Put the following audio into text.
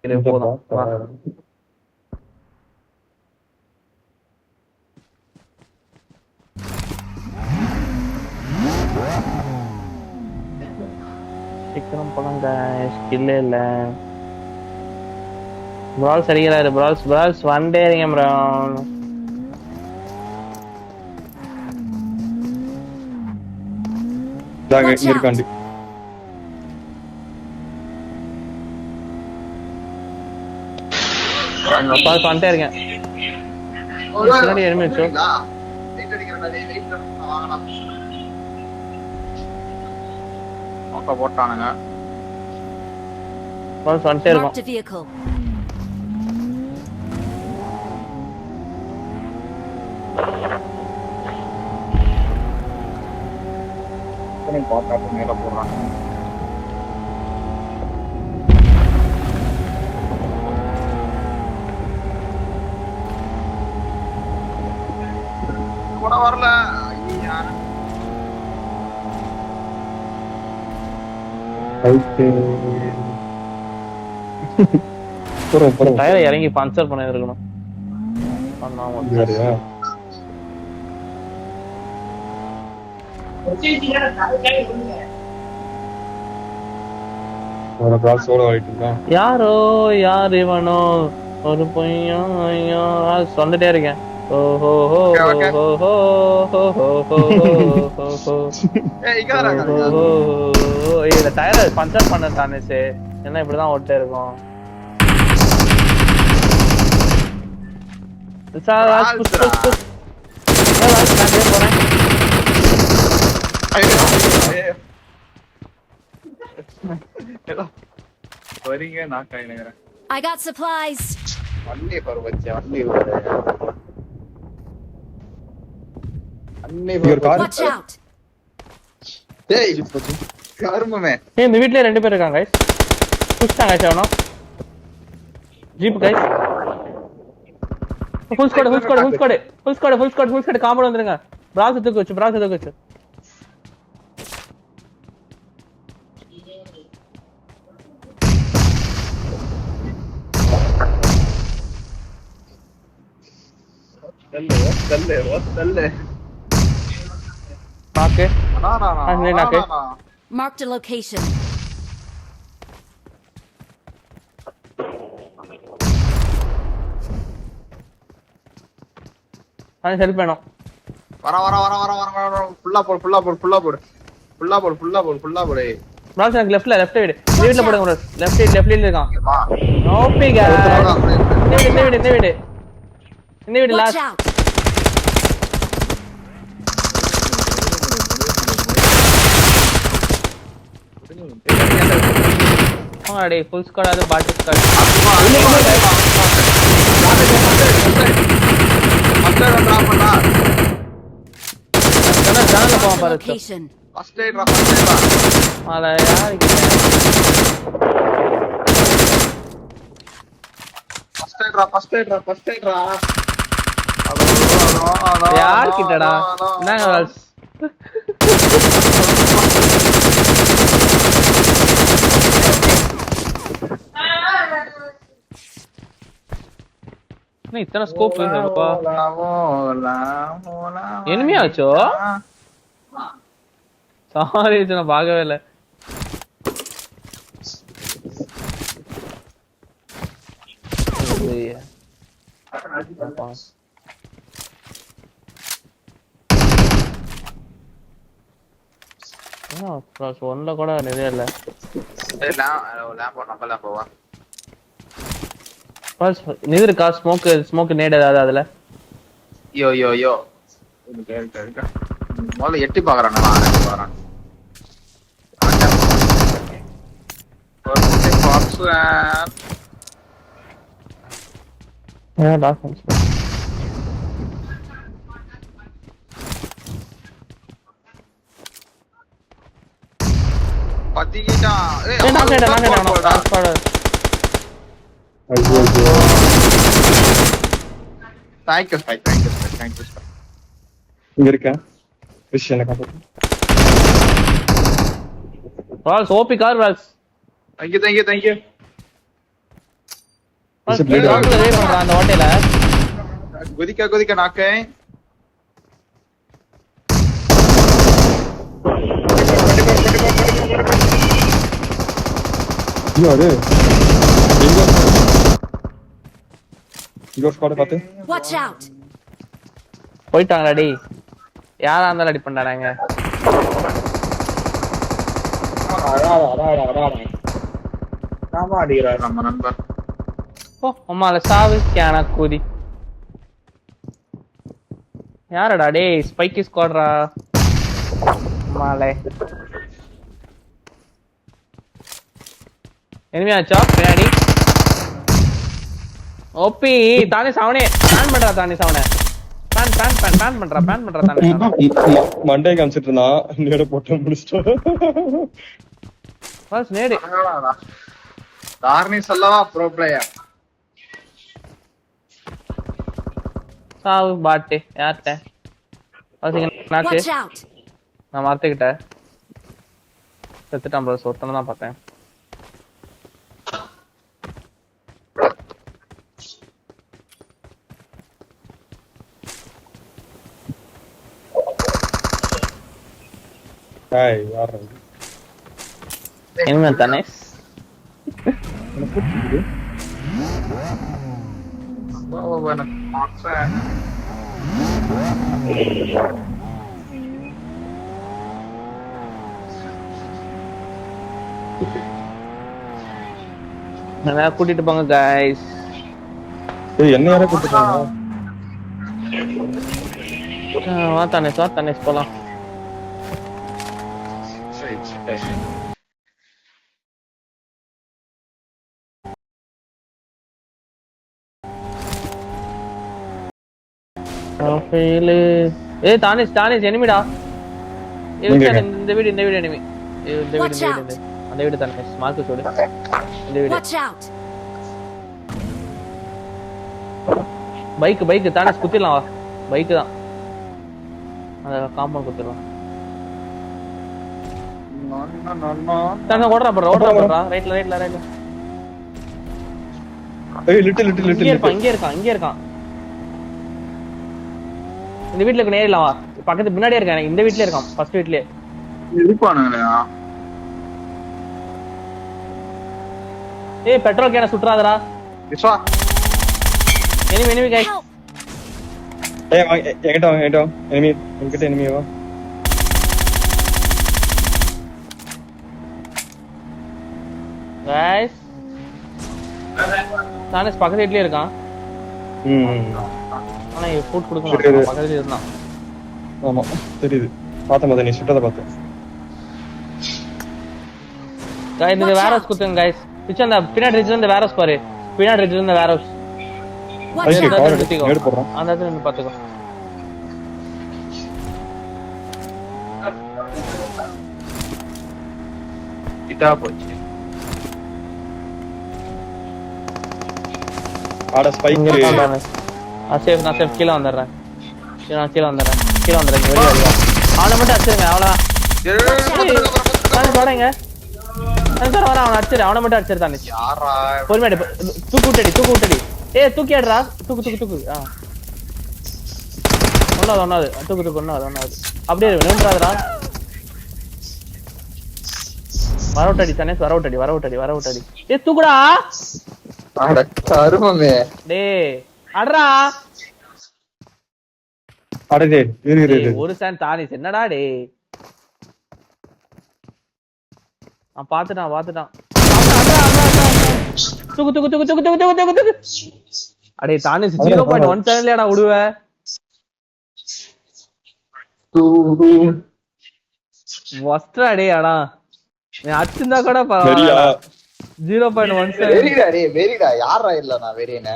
போதும் வா. சீக்கிரம் போலாங்க, ஸ்கில் இல்ல. பிரால்ஸ் அடிக்கிறாரு. பிரால்ஸ் வண்டே இருங்க ப்ரோ. இங்க இருக்காண்டி பிரால்ஸ் வண்டே இருக்கேன். பின்னாடி எனிமி வச்சோ. போட்டானுங்க. பிரால்ஸ் வண்டே இருக்கும். Marked a vehicle. பாட்டாட்டு மேல போடுறாங்க. கூட வரல. ஐயா டயரை இறங்கி பஞ்சர் பண்ண இருக்கணும். யாரோ யார் இவனோ ஒரு பொய்யும் ஐயோ சொல்லிட்டே இருக்கேன். இதுல டயரை பஞ்சர் பண்ண தானே என்ன இப்படிதான் ஓட்டே இருக்கும். வரீங்க நாக்காயினுங்கிறேன். I got supplies. வண்டி பாரு வச்ச வண்டி Watch out. டேய் கர்மமே. இந்த வீட்லயே 2 பேர் இருக்காங்க गाइस. புஷ்டாங்க गाइस அவனோ. Jeep guys. Full squad compound வந்துருங்க. பிராஸ் தூக்கு வச்சு. தல்லே பாக்கு நாக்கு. Marked a location. ஹெல்ப் வேணும். வர ஃபுல்லா போடு. பிராஸ் எனக்கு லெஃப்ட் சைடு வீட்ல போடுங்க ப்ரோ. லெஃப்ட் சைடுல இருக்கான். OP guys. இந்த வீடு Watch லாஸ்ட். out. ஆடி ஃபுல் ஸ்குவாட் அது பாட்டி ஸ்குவாட். ஜனல போவான் பாரு. Location. ஃபர்ஸ்ட் எய்ட் ஆல யார் இங்க? ஃபர்ஸ்ட் எய்ட்ரா. யார் கிட்டடா? என்னங்க வால்ஸ்? என்ன இத்தனை ஸ்கோப் இருக்குப்பா? எனிமி ஆச்சோ? சாரி நான் பார்க்கவே இல்ல. ஒன்ல கூட நிறைய இல்ல. இது இருக்கா ஸ்மோக் நேட் ஏதாவது அதுல? யோ முதல்ல எட்டி பாக்குறான். பத்திக்கிட்டா தேங்க்யூ இங்க இருக்கேன். விஷயம் walls OP car walls. Thank you It's a blade. Wait பண்றான் அந்த ஹோட்டல்ல. குதிக்க நாக்கு. யாரு இங்க ஸ்குவாட் பாத்து Watch out! போயிட்டாங்கடா டேய். யாரா இருந்தாலும் அடி பண்றாங்க. நாம அடிக்கிறார் நம்ம நண்பர். ஓ அம்மால சாவு கேனா கூதி. யாரடா டேய் ஸ்பைக்கி ஸ்குவாட்ரா. அம்மாலே. எனிமி ஆச்சா பின்னாடி. ஓபி தானே சாவனே பிளான் பண்றா தானே சாவனே. பிளான் பண்றா தானே சாவனே. மண்டே காமிச்சிட்டு இருந்தான் நேரா போட்டு முடிச்சிட்டோம். பஸ் நேடு. தாரணி சொல்லவா ப்ரோ பிளேயர். சாவு பாட்டு யார்ட்ட பாத்தீங்க நாக்கு. Watch out! நான் மார்த்திக்கிட்ட செத்துட்டான் ப்ரோ. ஒருத்தனை தான் பார்த்தேன். ஹாய் யார் அது? எனிமி தானே. என்ன கூப்பிடுது? எனக்கு மாட்றேன். என்ன கூட்டிட்டு போங்க गाइस. ஏய் என்ன யார கூப்பிடுறாங்க? வா தானே போலாம். ஃபெயிலு. ஏய் தானிஷ் எனிமிடா. இந்த வீடு எனிமி. இந்த வீடு அந்த வீடு தானே மார்க் சொல்லு. இந்த வீடு. Watch out! பைக் தானிஷ் குத்திடலாம் வா. பைக் தான். அந்த காம்பவுண்ட் குத்திடலாம். தானே ஓடுறா போடுறா. ரைட்ல. ஏய் லிட்டில் இங்க இருக்கான். இந்த வீட்ல இருக்க நேரில வா. பக்கத்து பின்னாடியே இருக்கான். இந்த வீட்லயே இருக்கான். ஃபர்ஸ்ட் வீட்லயே இருப்பானுங்களா? ஏய் பெட்ரோல் கேன சுட்றாதடா. Vishwa enemy guys. Help! ஏய் என்கிட்ட எனிமி வா. गाइस தானே பக்கத்து வீட்லயே இருக்கான். ஆனா இவ ஃபுட் கொடுக்க மாட்டான். பக்கத்துல இருந்தான். ஆமா தெரியுது. பாத்த நீ சுட்டத பாத்த. गाइस இந்த வேரோஸ் குத்துங்க गाइस. பிச்சை அந்த பின்னாடி ரிட்ஜ்ல இந்த வேரோஸ் பாரு. பின்னாடி ரிட்ஜ்ல இந்த வேரோஸ். Watch ஐயோ out! கார் எடுத்து போறான். அந்த இடத்துல நின்னு பாத்துக்கோ. கிட்டா போச்சு. ஆட ஸ்பைக் நான் சேஃப் கீழ வந்துறேன். கீழ வந்துறேன். வெளிய வரியா? அவனை மட்டும் அடிச்சிருங்க அவ்வளவுதான். தானே போறேங்க. சார் வர அவனை அடிச்சிரு. அவனை மட்டும் அடிச்சிரு தானே. யாரா? பொறுமையா தூக்கு விட்டடி. ஏய் தூக்கி ஆடுறா. தூக்கு. ஒண்ணாவது. தூக்கு ஒண்ணாவது. அப்படியே நின்றாதடா. வரவுட்டடி தானே. வரவுட்டடி. ஏய் தூக்குடா. அட கருமமே. டேய் அடடா. அடடே இரு ஒரு சான் தானிஸ் என்னடா டேய். நான் பாத்துட்டான். தூக்கு. அடே தானிஸ் 0.17 லடா விடுவ. வஸ்ட்ரா டேய் அடா. நீ அடிச்சிருந்தா கூட பரவாயில்லை. 0.17 வெரிடா யாரா இல்ல நான் வெறியனே.